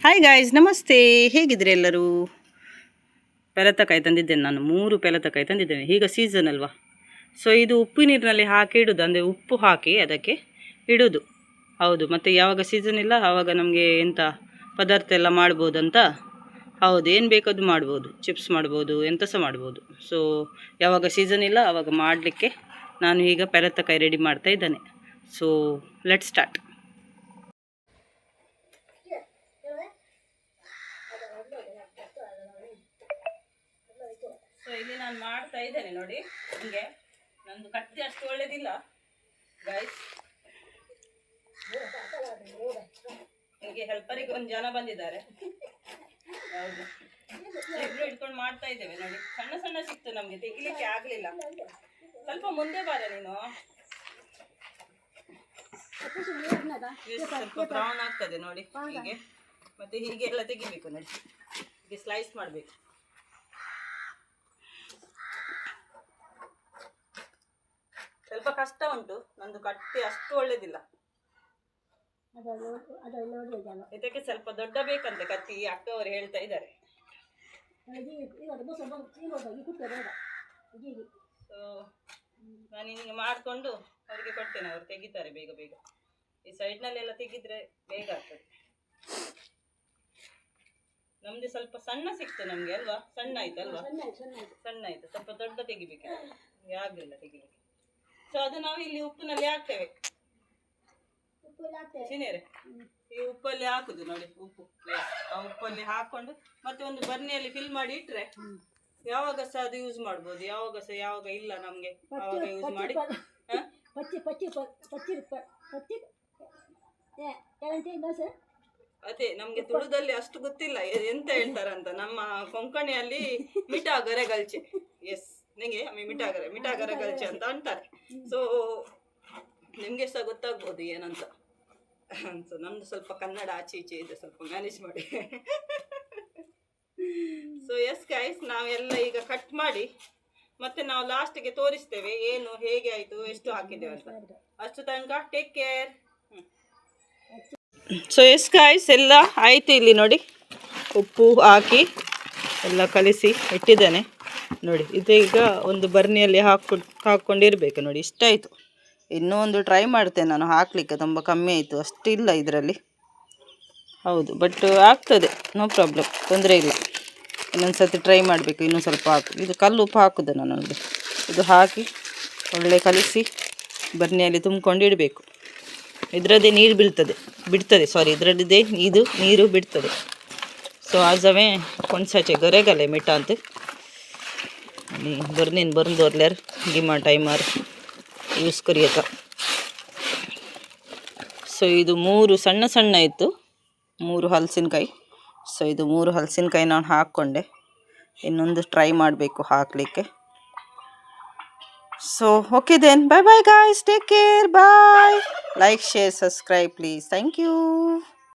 Hi guys, ನಮಸ್ತೆ. ಹೇಗಿದ್ರೆ ಎಲ್ಲರೂ? ಪೆಲತಕಾಯಿ ತಂದಿದ್ದೇನೆ ನಾನು, 3 ಪೆಲತಕಾಯಿ ತಂದಿದ್ದೇನೆ. ಈಗ ಸೀಸನ್ ಅಲ್ವಾ, ಸೊ ಇದು ಉಪ್ಪು ನೀರಿನಲ್ಲಿ ಹಾಕಿ ಇಡೋದು, ಅಂದರೆ ಉಪ್ಪು ಹಾಕಿ ಅದಕ್ಕೆ ಇಡೋದು. ಹೌದು, ಮತ್ತು ಯಾವಾಗ ಸೀಸನ್ ಇಲ್ಲ ಆವಾಗ ನಮಗೆ ಎಂಥ ಪದಾರ್ಥ ಎಲ್ಲ ಮಾಡ್ಬೋದಂತ. ಹೌದು, ಏನು ಬೇಕಾದರೂ ಮಾಡ್ಬೋದು, ಚಿಪ್ಸ್ ಮಾಡ್ಬೋದು, ಎಂಥ ಸಹ ಮಾಡ್ಬೋದು. ಸೊ ಯಾವಾಗ ಸೀಸನ್ ಇಲ್ಲ ಆವಾಗ ಮಾಡಲಿಕ್ಕೆ ನಾನು ಈಗ ಪೆಲತಕಾಯಿ ರೆಡಿ ಮಾಡ್ತಾ ಇದ್ದೇನೆ. So let start. ಸೊ ಇಲ್ಲಿ ನಾನು ಮಾಡ್ತಾ ಇದ್ದೇನೆ ನೋಡಿ. ಹಿಂಗೆ ನಂದು ಕತ್ತಿ ಅಷ್ಟು ಒಳ್ಳೇದಿಲ್ಲ ಗೈಸ್. ಹಿಂಗೆ ಹೆಲ್ಪರಿಗೆ ಒಂದು ಜನ ಬಂದಿದ್ದಾರೆ. ಹೌದು, ಇಬ್ರು ಇಟ್ಕೊಂಡು ಮಾಡ್ತಾ ಇದ್ದೇವೆ ನೋಡಿ. ಸಣ್ಣ ಸಣ್ಣ ಸಿಕ್ತು, ನಮಗೆ ತೆಗಿಲಿಕ್ಕೆ ಆಗಲಿಲ್ಲ. ಸ್ವಲ್ಪ ಮುಂದೆ ಬಾರ ನೀನು. ಸ್ವಲ್ಪ ಬ್ರೌನ್ ಆಗ್ತದೆ ನೋಡಿ ಹೀಗೆ. ಮತ್ತೆ ಹೀಗೆ ಎಲ್ಲ ತೆಗಿಬೇಕು ನೋಡಿ, ಹೀಗೆ ಸ್ಲೈಸ್ ಮಾಡಬೇಕು. ಸ್ವಲ್ಪ ಕಷ್ಟ ಉಂಟು, ನಂದು ಕಟ್ಟಿ ಅಷ್ಟು ಒಳ್ಳೇದಿಲ್ಲ. ಇದಕ್ಕೆ ಸ್ವಲ್ಪ ದೊಡ್ಡ ಬೇಕಂತೆ ಕತ್ತಿ, ಅಕ್ಕ ಅವರು ಹೇಳ್ತಾ ಇದ್ದಾರೆ. ಸೊ ನಾನು ಹಿಂಗೆ ಮಾಡಿಕೊಂಡು ಅವರಿಗೆ ಕೊಡ್ತೇನೆ, ಅವರು ತೆಗಿತಾರೆ ಬೇಗ ಬೇಗ. ಈ ಸೈಡ್ನಲ್ಲೆಲ್ಲ ತೆಗಿದ್ರೆ ಬೇಗ ಆಗ್ತದೆ. ನಮ್ದು ಸ್ವಲ್ಪ ಸಣ್ಣ ಸಿಕ್ತು ನಮಗೆ ಅಲ್ವಾ, ಸಣ್ಣ ಆಯ್ತು ಅಲ್ವಾ, ಸಣ್ಣ ಆಯ್ತು. ಸ್ವಲ್ಪ ದೊಡ್ಡ ತೆಗಿಬೇಕು, ಆಗಲಿಲ್ಲ ತೆಗಿಲಿಕ್ಕೆ. ಸೊ ಅದು ನಾವು ಇಲ್ಲಿ ಉಪ್ಪಿನಲ್ಲಿ ಹಾಕ್ತೇವೆ. ಸಿನೇರೆ ಈ ಉಪ್ಪಲ್ಲಿ ಹಾಕುದು ನೋಡಿ, ಉಪ್ಪು ಆ ಉಪ್ಪಲ್ಲಿ ಹಾಕೊಂಡು ಮತ್ತೆ ಒಂದು ಬರ್ನಿಯಲ್ಲಿ ಫಿಲ್ ಮಾಡಿ ಇಟ್ರೆ ಯಾವಾಗ ಸಹ ಅದು ಯೂಸ್ ಮಾಡ್ಬೋದು. ಯಾವಾಗ ಸಹ ಯಾವಾಗ ಇಲ್ಲ ನಮ್ಗೆ ಆವಾಗ ಯೂಸ್ ಮಾಡಿ. ಅದೇ ನಮ್ಗೆ ತುಳುದಲ್ಲಿ ಅಷ್ಟು ಗೊತ್ತಿಲ್ಲ ಎಂತ ಹೇಳ್ತಾರಂತ. ನಮ್ಮ ಕೊಂಕಣಿಯಲ್ಲಿ ಮಿಠಾಗರೆ ಗಲ್ಚೆ, ಎಸ್ ನಿಂಗೆ ಮಿಠಾಗರೆ ಗಲ್ಚೆ ಅಂತ ಅಂತಾರೆ. ಸೊ ನಿಮ್ಗೆ ಸಹ ಗೊತ್ತಾಗ್ಬೋದು ಏನಂತ. ಸೊ ನಮ್ದು ಸ್ವಲ್ಪ ಕನ್ನಡ ಆಚೆ ಈಚೆ ಇದೆ, ಸ್ವಲ್ಪ ಮ್ಯಾನೇಜ್ ಮಾಡಿ. ಸೊ ಎಸ್ ಗೈಸ್, ನಾವೆಲ್ಲ ಈಗ ಕಟ್ ಮಾಡಿ ಮತ್ತೆ ನಾವು ಲಾಸ್ಟಿಗೆ ತೋರಿಸ್ತೇವೆ ಏನು ಹೇಗೆ ಆಯಿತು, ಎಷ್ಟು ಹಾಕಿದ್ದೇವೆ ಅಂತ. ಅಷ್ಟು ತನಕ take care. So yes guys, ಎಲ್ಲ ಆಯಿತು. ಇಲ್ಲಿ ನೋಡಿ ಉಪ್ಪು ಹಾಕಿ ಎಲ್ಲ ಕಲಿಸಿ ಇಟ್ಟಿದ್ದೇನೆ ನೋಡಿ. ಇದೀಗ ಒಂದು ಬರ್ನಿಯಲ್ಲಿ ಹಾಕ್ಕೊಂಡಿರ್ಬೇಕು ನೋಡಿ. ಇಷ್ಟಾಯಿತು. ಇನ್ನೂ ಒಂದು ಟ್ರೈ ಮಾಡ್ತೇನೆ ನಾನು ಹಾಕಲಿಕ್ಕೆ, ತುಂಬ ಕಮ್ಮಿ ಆಯಿತು, ಅಷ್ಟಿಲ್ಲ ಇದರಲ್ಲಿ. ಹೌದು, ಬಟ್ ಆಗ್ತದೆ, ನೋ ಪ್ರಾಬ್ಲಮ್, ತೊಂದರೆ ಇಲ್ಲ. ಇನ್ನೊಂದು ಸರ್ತಿ ಟ್ರೈ ಮಾಡಬೇಕು. ಇನ್ನೂ ಸ್ವಲ್ಪ ಹಾಕು, ಇದು ಕಲ್ಲು ಉಪ್ಪು ಹಾಕುದು ನಾನು ನೋಡಿ. ಇದು ಹಾಕಿ ಒಳ್ಳೆ ಕಲಿಸಿ ಬರ್ನಿಯಲ್ಲಿ ತುಂಬಿಕೊಂಡು ಇಡಬೇಕು. ಇದರದ್ದೇ ನೀರು ಬಿಡ್ತದೆ, ಇದರದ್ದೇ ಇದು ನೀರು ಬಿಡ್ತದೆ. ಸೊ ಆಜವೇ ಕೊಂಡ್ಸಾಚೆ ಗರೆಗಲೆ ಮಿಠ ಅಂತ आणि बरनीन बरून दवरल्यार गिमा टायमार ಯೂಸ್ ಕರಿಯಕ. ಸೊ ಇದು 3 ಸಣ್ಣ ಸಣ್ಣ ಇತ್ತು, 3 ಹಲಸಿನಕಾಯಿ. ಸೊ ಇದು 3 ಹಲಸಿನಕಾಯಿ ನಾನು ಹಾಕ್ಕೊಂಡೆ. ಇನ್ನೊಂದು ಟ್ರೈ ಮಾಡಬೇಕು ಹಾಕಲಿಕ್ಕೆ. So okay then, bye bye guys, take care, bye. Like, share, subscribe please. Thank you.